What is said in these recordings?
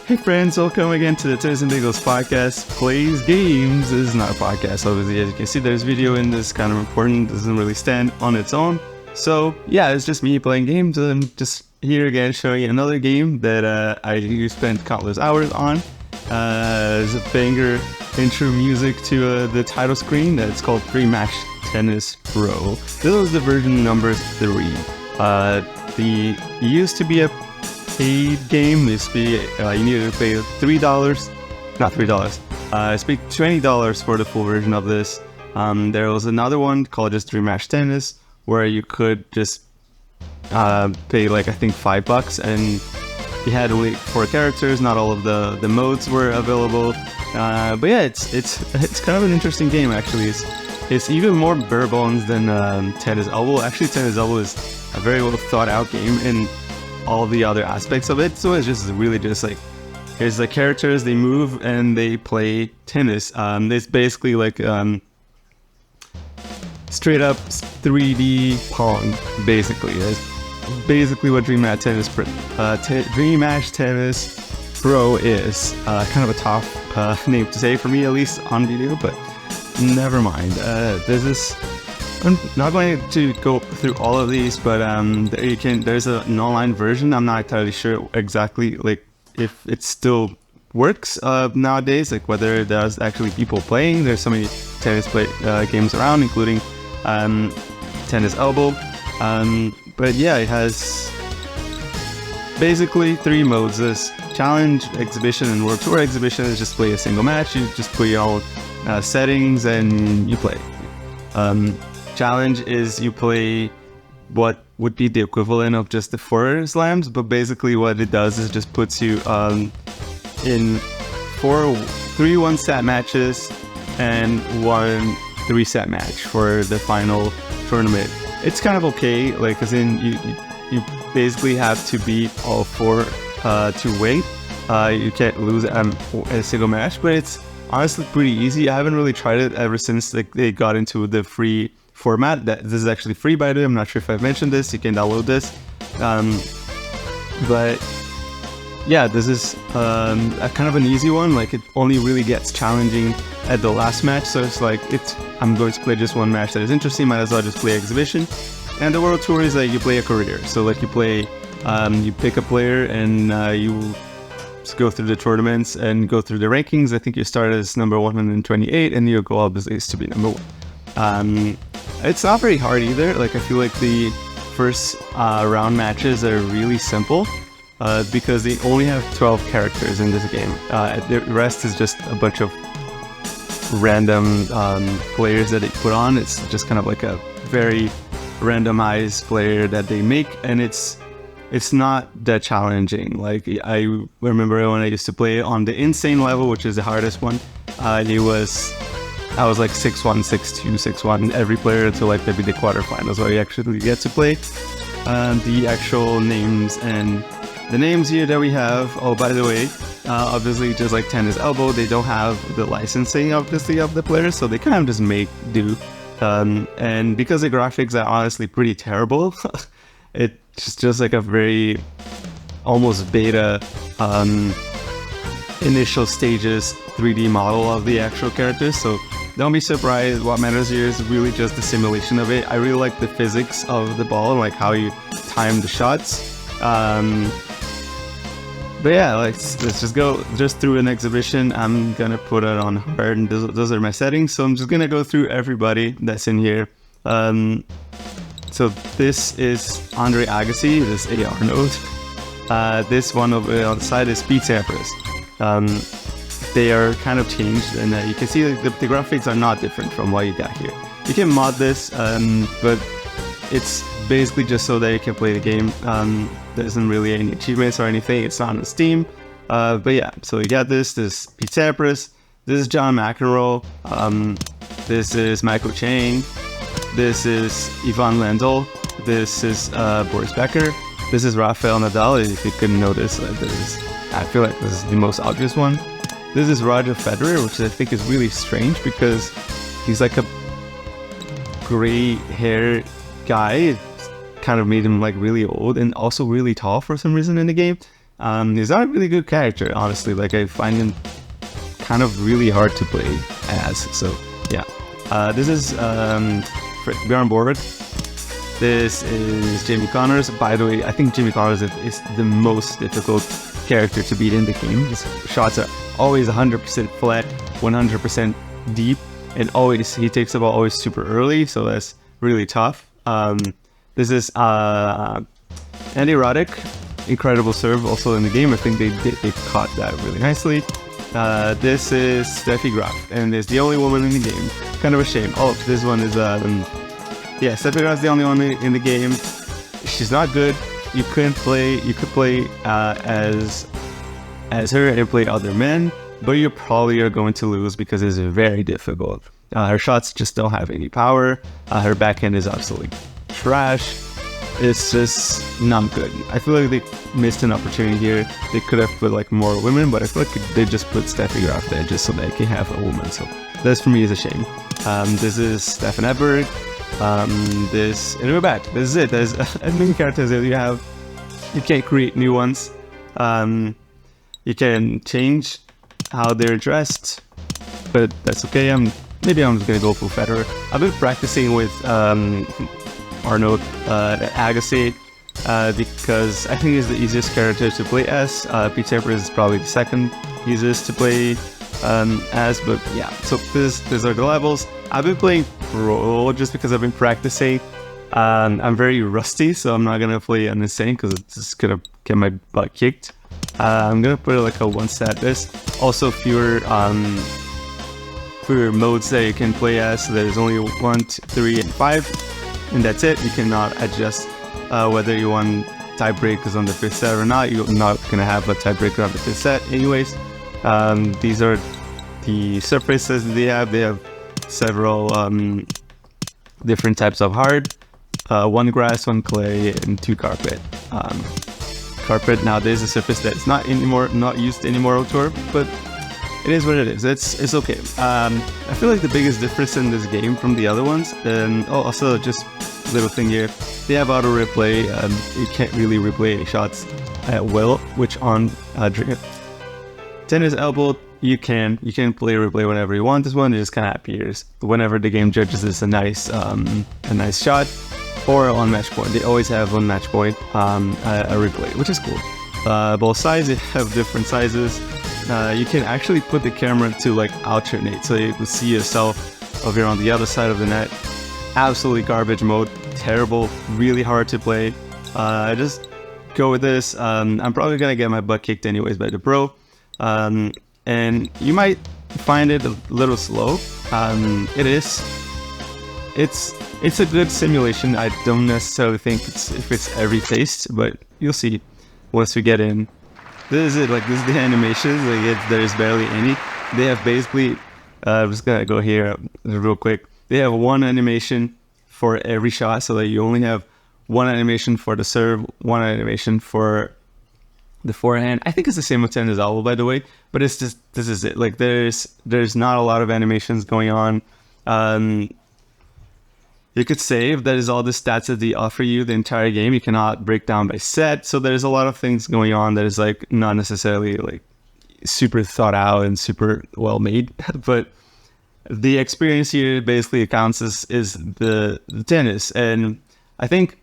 Hey friends, welcome again to the Tennis and Bagels podcast. Plays games. This is not a podcast, obviously. As you can see, there's video in this, kind of important. Doesn't really stand on its own. So yeah, it's just me playing games. I'm just here again showing you another game that I spent countless hours on. There's a banger intro music to the title screen. It's called Dream Match Tennis Pro. This was the version number 3. It used to be a paid game. This be you needed to pay $3, not $3. It's paid $20 for the full version of this. There was another one called just Dream Match Tennis, where you could just pay like I think $5, and you had only 4 characters. Not all of the modes were available. But yeah, it's kind of an interesting game actually. It's even more bare bones than Tennis Elbow. Actually, Tennis Elbow is a very well thought out game in all the other aspects of it. So it's just really just like, here's the characters, they move and they play tennis. It's basically like straight up 3D Pong, basically. It's basically what Dream Match Tennis Pro is. Kind of a tough name to say for me, at least on video, but never mind. I'm not going to go through all of these, but there's an online version. I'm not entirely sure exactly like if it still works nowadays, like whether there's actually people playing. There's so many tennis games around, including Tennis Elbow. But yeah, it has basically 3 modes. There's Challenge, Exhibition, and World Tour. Exhibition is just play a single match. You just put your own settings and you play. Challenge is you play what would be the equivalent of just the 4 slams, but basically what it does is just puts you in 3 1-set matches and 1 3-set match for the final tournament. It's kind of okay, like as in you basically have to beat all 4 to win. You can't lose a single match, but it's honestly pretty easy. I haven't really tried it ever since they got into the free format. This is actually free, by the way. I'm not sure if I've mentioned this. You can download this. But yeah, this is a kind of an easy one. Like it only really gets challenging at the last match. So it's like I'm going to play just one match that is interesting. Might as well just play Exhibition. And the World Tour is like you play a career. So like you play, you pick a player and you go through the tournaments and go through the rankings. I think you start as number 128 and your goal obviously is to be number 1. It's not very hard either. Like I feel like the first round matches are really simple because they only have 12 characters in this game. The rest is just a bunch of random players that they put on. It's just kind of like a very randomized player that they make, and it's not that challenging. Like I remember when I used to play on the insane level, which is the hardest one. I was like 6-1, 6-2, 6-1 every player until like maybe the quarterfinals where you actually get to play. The actual names and the names here that we have. Oh, by the way, obviously just like Tennis Elbow, they don't have the licensing obviously of the players, so they kind of just make do. And because the graphics are honestly pretty terrible, it's just like a very almost beta initial stages 3D model of the actual characters. So don't be surprised. What matters here is really just the simulation of it. I really like the physics of the ball and like how you time the shots. But yeah, let's just go through an Exhibition. I'm gonna put it on hard, and those are my settings. So I'm just gonna go through everybody that's in here. So this is Andre Agassi, this AR node. This one over on the side is Pete Sampras. They are kind of changed, and you can see the graphics are not different from what you got here. You can mod this, but it's basically just so that you can play the game. There isn't really any achievements or anything. It's not on Steam. But yeah, so you got this Pete Sampras. This is John McEnroe. This is Michael Chang. This is Ivan Lendl. This is Boris Becker. This is Rafael Nadal. If you couldn't notice, I feel like this is the most obvious one. This is Roger Federer, which I think is really strange because he's like a gray hair guy. Kind of made him like really old and also really tall for some reason in the game. He's not a really good character, honestly. Like, I find him kind of really hard to play as. So yeah, this is Bjorn Borg. This is Jamie Connors. By the way, I think Jamie Connors is the most difficult character to beat in the game. His shots are always 100% flat, 100% deep, and always he takes the ball always super early, so that's really tough. This is Andy Roddick, incredible serve also in the game. I think they caught that really nicely. This is Steffi Graf, and it's the only woman in the game. Kind of a shame. Oh, this one is yeah, Steffi Graf's the only one in the game. She's not good. You could play as her and play other men, but you probably are going to lose because it's very difficult. Her shots just don't have any power. Her backhand is absolutely trash. It's just not good. I feel like they missed an opportunity here. They could have put like more women, but I feel like they just put Steffi Graf there just so they can have a woman. So this for me is a shame. This is Stefan Edberg. And we're back. This is it. There's as many characters as you can't create new ones. You can change how they're dressed, but that's okay. Maybe I'm just gonna go for Federer. I've been practicing with Arnold Agassi because I think he's the easiest character to play as. Pete Sampras is probably the second easiest to play as, but yeah. So these are the levels. I've been playing Pro just because I've been practicing. I'm very rusty, so I'm not gonna play on Insane because it's just gonna get my butt kicked. I'm gonna put like a one stat this. Also fewer modes that you can play as. So there's only 1, 2, 3, and 5, and that's it. You cannot adjust whether you want tiebreakers on the 5th set or not. You're not gonna have a tiebreaker on the 5th set anyways. These are the surfaces that they have. They have several different types of hard. 1 grass, 1 clay, and 2 carpet. Carpet nowadays is a surface that's not used anymore on tour, but it is what it is. It's okay. I feel like the biggest difference in this game from the other ones, and also just little thing here, they have auto replay. You can't really replay any shots at will, which on tennis elbow you can play replay whenever you want. This one just kind of appears whenever the game judges this a nice shot or on match point. They always have on match point a replay, which is cool. Both sides have different sizes. You can actually put the camera to like alternate, so you can see yourself over here on the other side of the net. Absolutely garbage mode, terrible, really hard to play. Just go with this. I'm probably gonna get my butt kicked anyways by the pro, and you might find it a little slow. It's a good simulation. I don't necessarily think it's every taste, but you'll see once we get in. This is it. Like, this is the animations. Like, there's barely any. They have basically. I'm just gonna go here real quick. They have 1 animation for every shot, so that you only have 1 animation for the serve, 1 animation for the forehand. I think it's the same with tennis elbow, by the way. But it's just, this is it. Like, there's not a lot of animations going on. You could save. That is all the stats that they offer you the entire game. You cannot break down by set. So there's a lot of things going on that is like not necessarily like super thought out and super well made. But the experience here basically counts is the tennis. And I think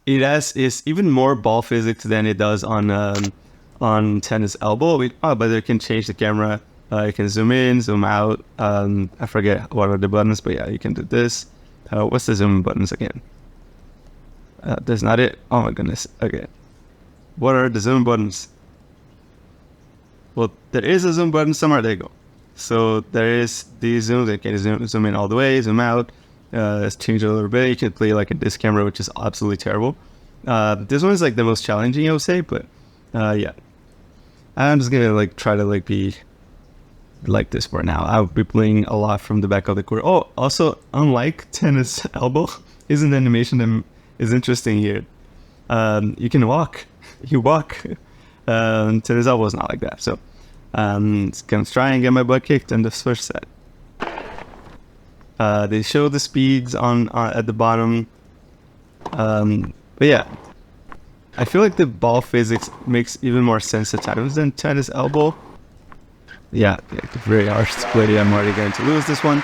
it is even more ball physics than it does on tennis elbow. But they can change the camera. You can zoom in, zoom out. I forget what are the buttons, but yeah, you can do this. What's the zoom buttons again? That's not it. Oh my goodness. Okay. What are the zoom buttons? Well, there is a zoom button somewhere. There you go. So there is the zoom. They can zoom in all the way, zoom out. Let's change it a little bit. You can play like this camera, which is absolutely terrible. This one is like the most challenging, I would say. But yeah, I'm just gonna like try to like be like this for now. I'll be playing a lot from the back of the court. Oh, also, unlike tennis elbow, is an animation that is interesting here. You can walk. You walk. Tennis elbow is not like that. So it's gonna try and get my butt kicked in the first set. They show the speeds on at the bottom. But yeah, I feel like the ball physics makes even more sense at times than tennis elbow. Yeah, very harsh split. I'm already going to lose this one.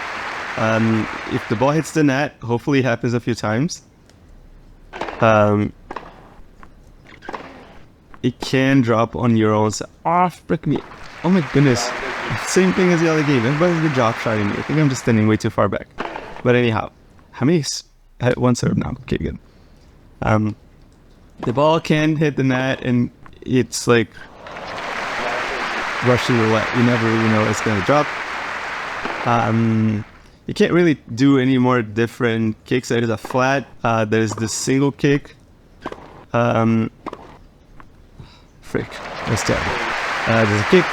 If the ball hits the net, hopefully it happens a few times. It can drop on your own side. Oh, frick me. Oh my goodness. Same thing as the other game. Everybody's good job shotting me. I think I'm just standing way too far back. But anyhow, how many? I had one serve now. Okay, good. The ball can hit the net, and it's like Russian roulette. You never really know it's going to drop. You can't really do any more different kicks. There is a flat. There's the single kick. Frick. That's terrible. There's a kick.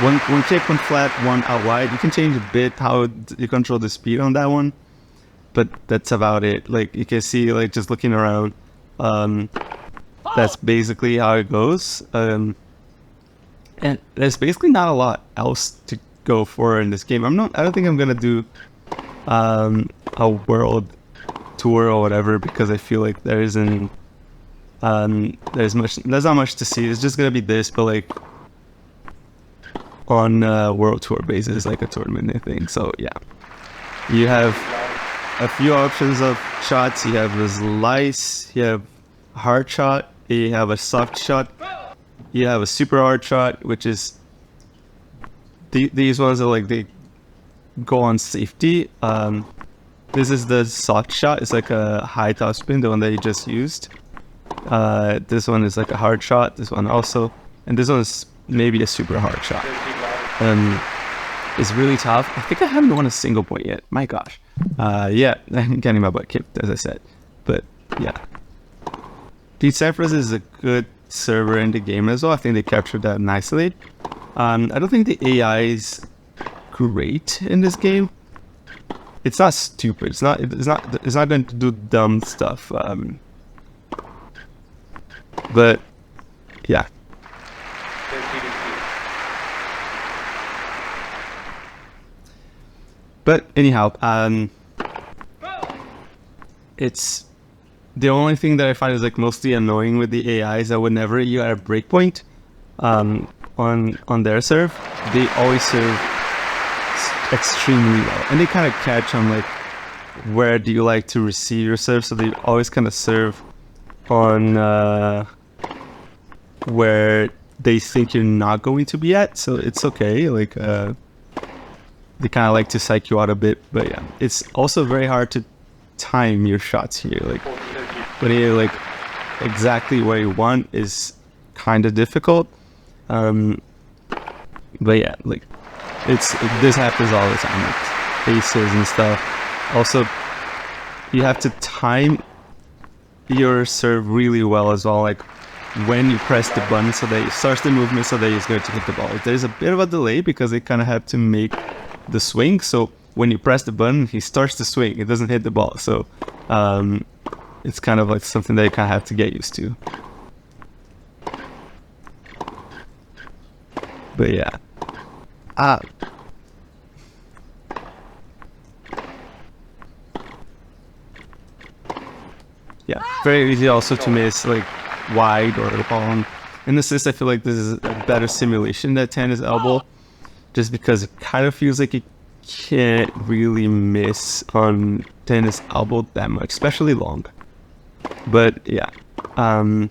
One kick, one flat, one out wide. You can change a bit how you control the speed on that one, but that's about it. Like you can see, like just looking around, that's basically how it goes. And there's basically not a lot else to go for in this game. I don't think I'm gonna do a world tour or whatever, because I feel like there isn't there's not much to see. It's just gonna be this, but like on a world tour basis, like a tournament thing. So yeah, you have a few options of shots. You have a slice, you have a hard shot, you have a soft shot, you have a super hard shot, which is these ones are like they go on safety. This is the soft shot. It's like a high top spin, the one that you just used. This one is like a hard shot. This one also, and this one is maybe a super hard shot. It's really tough. I think I haven't won a single point yet. My gosh. Yeah, I'm getting my butt kicked, as I said. But yeah, Pete Sampras is a good server in the game as well. I think they captured that nicely. I don't think the AI is great in this game. It's not stupid. It's not going to do dumb stuff. But yeah. But anyhow, it's the only thing that I find is like mostly annoying with the AI is that whenever you are at a breakpoint on their serve, they always serve extremely well, and they kind of catch on like where do you like to receive your serve, so they always kind of serve on where they think you're not going to be at, so it's okay. Like they kind of like to psych you out a bit, but yeah, it's also very hard to time your shots here. Like when you're like exactly where you want is kind of difficult. But yeah, like this happens all the time, like aces and stuff. Also, you have to time your serve really well as well, like when you press the button so that it starts the movement so that it's going to hit the ball. There's a bit of a delay because they kind of have to make the swing, so when you press the button he starts to swing, it doesn't hit the ball. So it's kind of like something that you kind of have to get used to. But yeah, yeah, very easy also to miss like wide or long. In assist, I feel like this is a better simulation than tennis elbow, just because it kind of feels like you can't really miss on tennis elbow that much, especially long. But yeah, a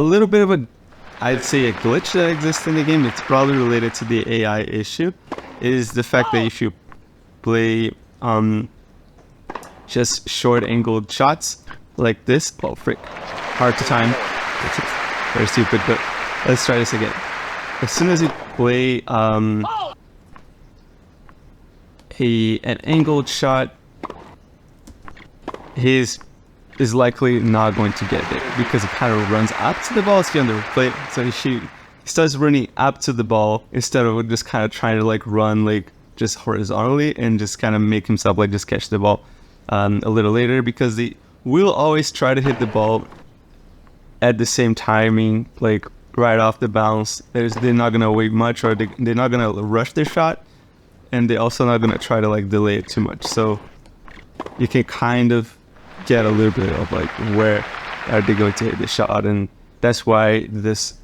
little bit of a, I'd say a glitch that exists in the game, it's probably related to the AI issue, is the fact that if you play just short angled shots like this, oh frick, hard to time, very stupid, but let's try this again. As soon as you play an angled shot, his is likely not going to get there because it kind of runs up to the ball. It's under play, so he starts running up to the ball instead of just kind of trying to like run like just horizontally and just kind of make himself like just catch the ball a little later, because they will always try to hit the ball at the same timing, like right off the bounce. They're not gonna wait much, or they're not gonna rush their shot, and they're also not gonna try to like delay it too much. So you can kind of get a little bit of like where are they going to hit the shot, and that's why this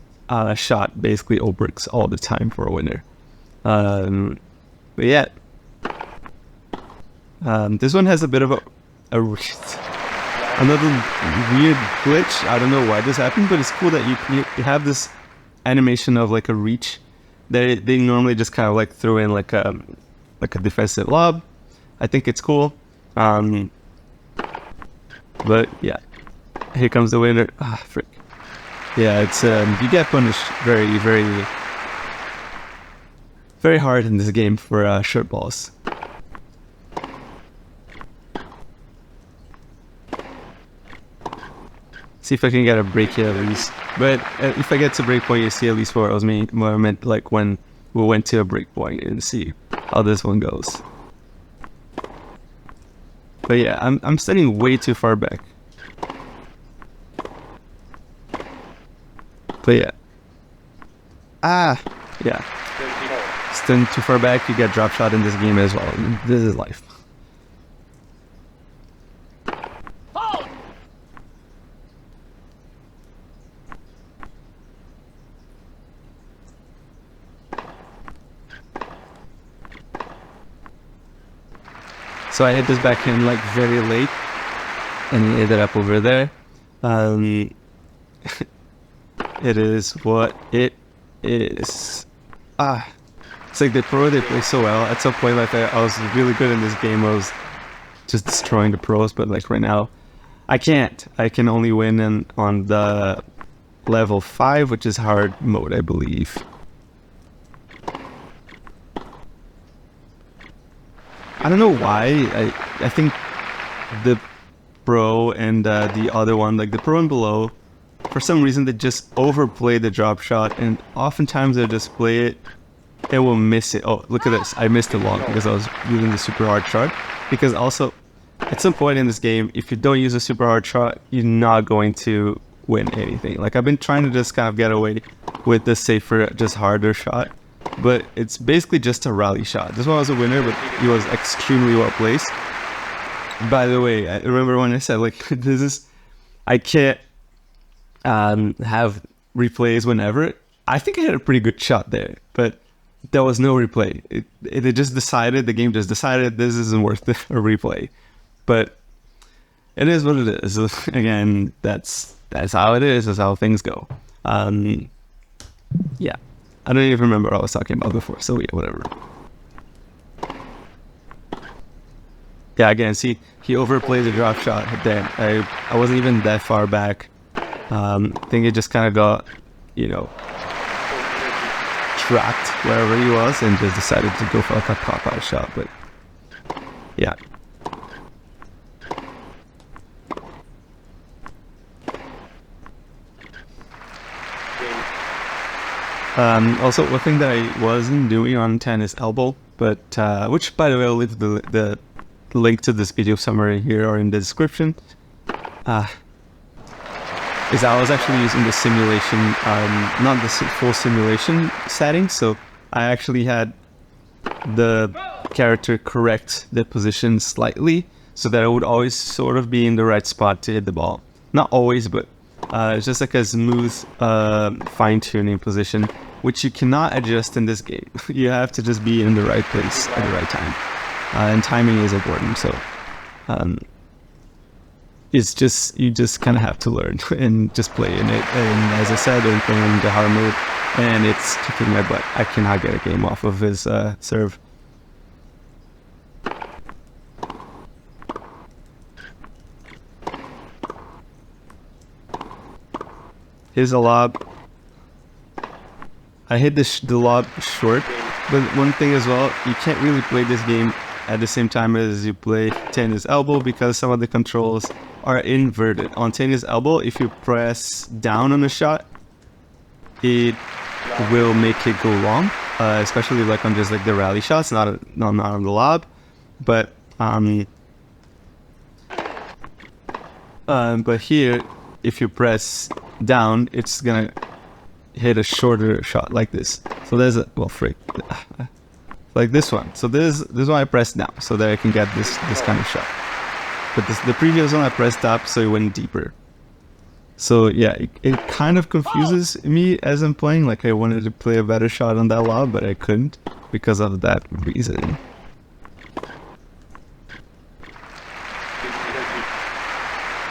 shot basically overworks all the time for a winner. But yeah, this one has a bit of another weird glitch. I don't know why this happened, but it's cool that you have this animation of like a reach. They normally just kind of like throw in like a defensive lob. I think it's cool. But yeah, here comes the winner. Ah, frick. Yeah, it's you get punished very, very, very hard in this game for short balls. See if I can get a break here at least. But if I get to break point, you see at least what I meant like when we went to a break point, and see how this one goes. But yeah, I'm standing way too far back. But yeah. Yeah. Stand too far back, you get drop shot in this game as well. This is life. So I hit this backhand like very late, and he ended up over there. It is what it is. It's like the pro, they play so well. At some point, like I was really good in this game. I was just destroying the pros, but like right now, I can't. I can only win on the level 5, which is hard mode, I believe. I don't know why. I think the pro and the other one, like the pro and below, for some reason they just overplay the drop shot, and oftentimes they just play it and will miss it. Oh, look at this. I missed it long because I was using the super hard shot. Because also, at some point in this game, if you don't use a super hard shot, you're not going to win anything. Like I've been trying to just kind of get away with the safer, just harder shot. But it's basically just a rally shot. This one was a winner, but he was extremely well placed. By the way, I remember when I said like I can't have replays whenever. I think I had a pretty good shot there, but there was no replay. It just decided, the game just decided this isn't worth a replay. But it is what it is. Again, that's how it is. That's how things go. Yeah. I don't even remember what I was talking about before, so yeah, whatever. Yeah, again, see, he overplayed the drop shot. Damn, I wasn't even that far back. I think it just kind of got, trapped wherever he was and just decided to go for like a pop-out shot, but yeah. Also, one thing that I wasn't doing on tennis elbow, but which, by the way, I'll leave the link to this video somewhere here or in the description, is I was actually using the simulation, not the full simulation settings, so I actually had the character correct the position slightly so that I would always sort of be in the right spot to hit the ball. Not always, but it's just like a smooth fine-tuning position, which you cannot adjust in this game. You have to just be in the right place at the right time, and timing is important. So it's just, you just kind of have to learn and just play in it. And as I said, I'm playing the hard mode, and it's kicking my butt. I cannot get a game off of his serve. Here's a lob. I hit the lob short, but one thing as well, you can't really play this game at the same time as you play tennis elbow because some of the controls are inverted. On tennis elbow, if you press down on a shot, it will make it go long, especially like on just like the rally shots, not on the lob. But here, if you press down, it's gonna hit a shorter shot like this. So there's a, well, frick, like this one. So this is why I press down, so that I can get this kind of shot. but the previous one I pressed up so it went deeper. So yeah, it kind of confuses me as I'm playing. Like I wanted to play a better shot on that lob, but I couldn't because of that reason.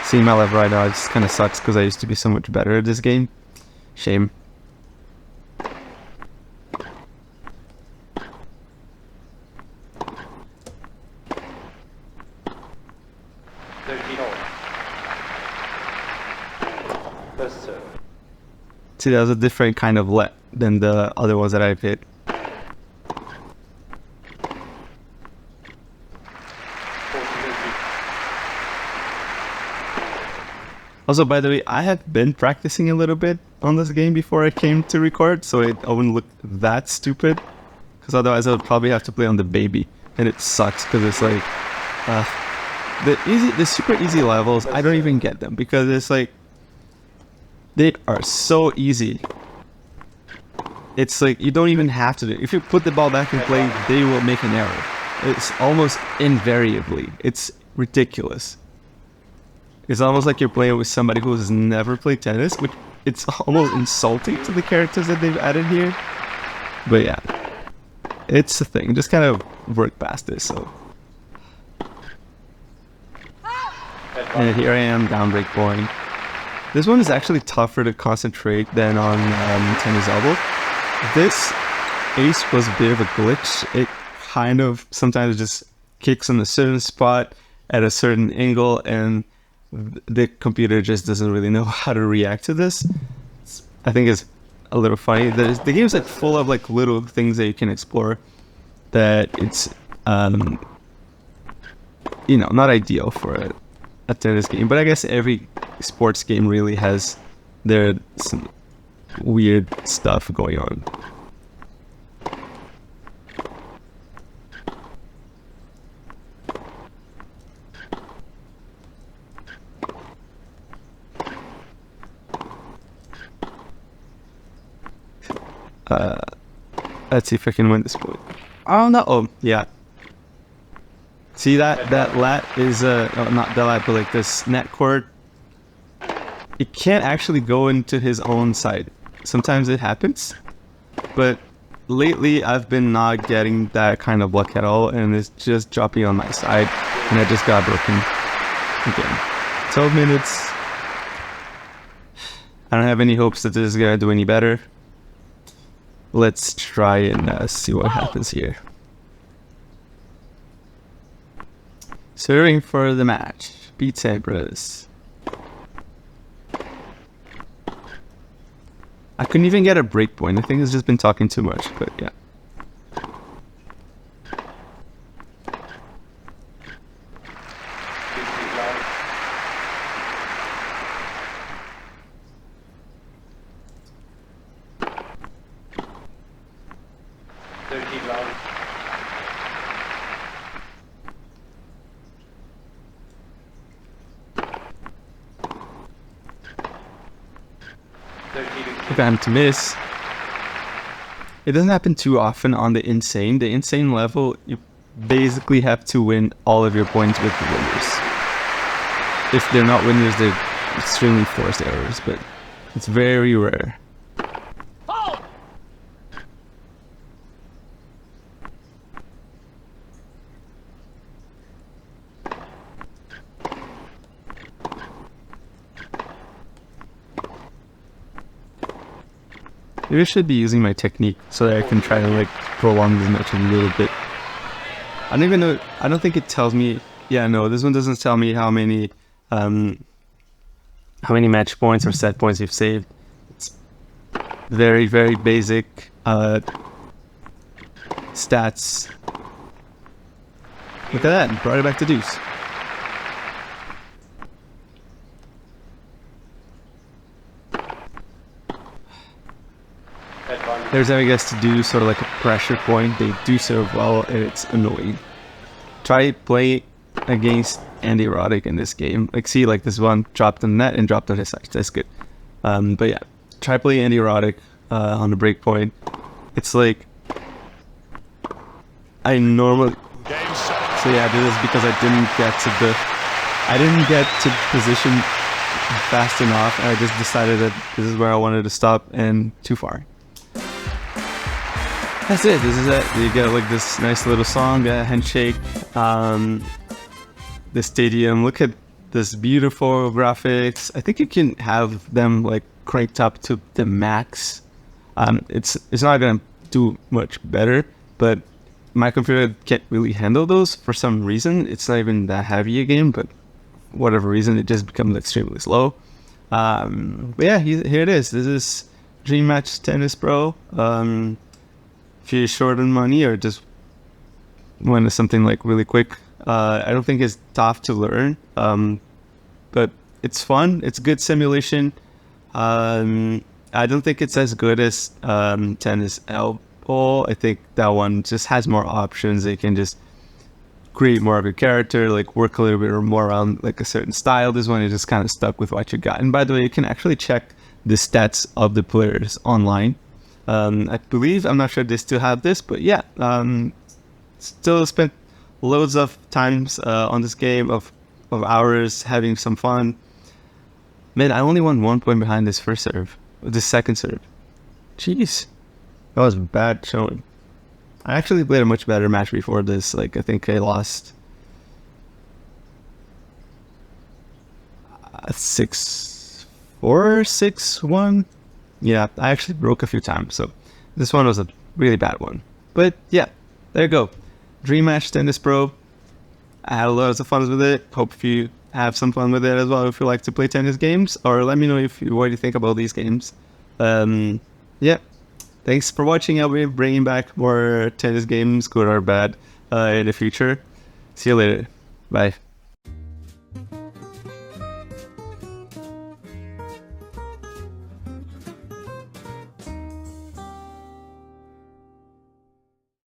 Seeing my level right now, it just kind of sucks because I used to be so much better at this game. Shame. See, that was a different kind of let than the other ones that I've hit. Also, by the way, I have been practicing a little bit on this game before I came to record, so it wouldn't look that stupid. Because otherwise I would probably have to play on the baby, and it sucks because it's like the super easy levels. I don't even get them because it's like they are so easy. It's like you don't even have to do it. If you put the ball back in play, they will make an error. It's almost invariably. It's ridiculous. It's almost like you're playing with somebody who has never played tennis, which it's almost insulting to the characters that they've added here. But yeah, it's a thing. Just kind of work past this. So, and here I am, down break point. This one is actually tougher to concentrate than on tennis elbow. This ace was a bit of a glitch. It kind of sometimes just kicks on a certain spot at a certain angle, and the computer just doesn't really know how to react to this. I think it's a little funny. The game's like full of like little things that you can explore that it's you know, not ideal for a tennis game, but I guess every sports game really has some weird stuff going on. Let's see if I can win this point. Oh no! Oh yeah. See that lat is not the lat, but like this net cord. It can't actually go into his own side. Sometimes it happens, but lately I've been not getting that kind of luck at all, and it's just dropping on my side, and I just got broken again. 12 minutes. I don't have any hopes that this is gonna do any better. Let's try and see what happens here. Serving for the match. Beat Sampras. I couldn't even get a break point. I think it's just been talking too much, but yeah. I'm to miss. It doesn't happen too often on the insane. The insane level, you basically have to win all of your points with the winners. If they're not winners, they're extremely forced errors, but it's very rare. Maybe I should be using my technique so that I can try to like prolong this match a little bit. I don't even know. I don't think it tells me. Yeah, no, this one doesn't tell me how many match points or set points you've saved. It's very, very basic stats. Look at that! Brought it back to deuce. Every time he gets to do sort of like a pressure point, they do serve well, and it's annoying. Try play against Andy Roddick in this game. Like, see, like this one dropped on the net and dropped on his side. That's good. But yeah, try play Andy Roddick on the break point. It's like I normally. So yeah, this is because I didn't get to the I didn't get to position fast enough. I just decided that this is where I wanted to stop and too far. That's it. This is it. You get like this nice little song, handshake. The stadium. Look at this beautiful graphics. I think you can have them like cranked up to the max. It's not gonna do much better, but my computer can't really handle those for some reason. It's not even that heavy a game, but whatever reason, it just becomes extremely slow. But yeah, here it is. This is Dream Match Tennis Pro. If you're short on money or just want something like really quick, I don't think it's tough to learn, but it's fun. It's good simulation. I don't think it's as good as Tennis Elbow. I think that one just has more options. You can just create more of your character, like work a little bit more around like a certain style. This one is just kind of stuck with what you got. And by the way, you can actually check the stats of the players online. I believe, I'm not sure they still have this, but yeah, still spent loads of times on this game, of hours having some fun. Man, I only won 1 point behind this first serve, this second serve. Jeez, that was bad showing. I actually played a much better match before this. Like, I think I lost 6-4, 6-1. Yeah, I actually broke a few times, so this one was a really bad one. But yeah, there you go. Dream Match Tennis Pro. I had loads of fun with it. Hope you have some fun with it as well if you like to play tennis games. Or let me know what you think about these games. Yeah, thanks for watching. I'll be bringing back more tennis games, good or bad, in the future. See you later. Bye.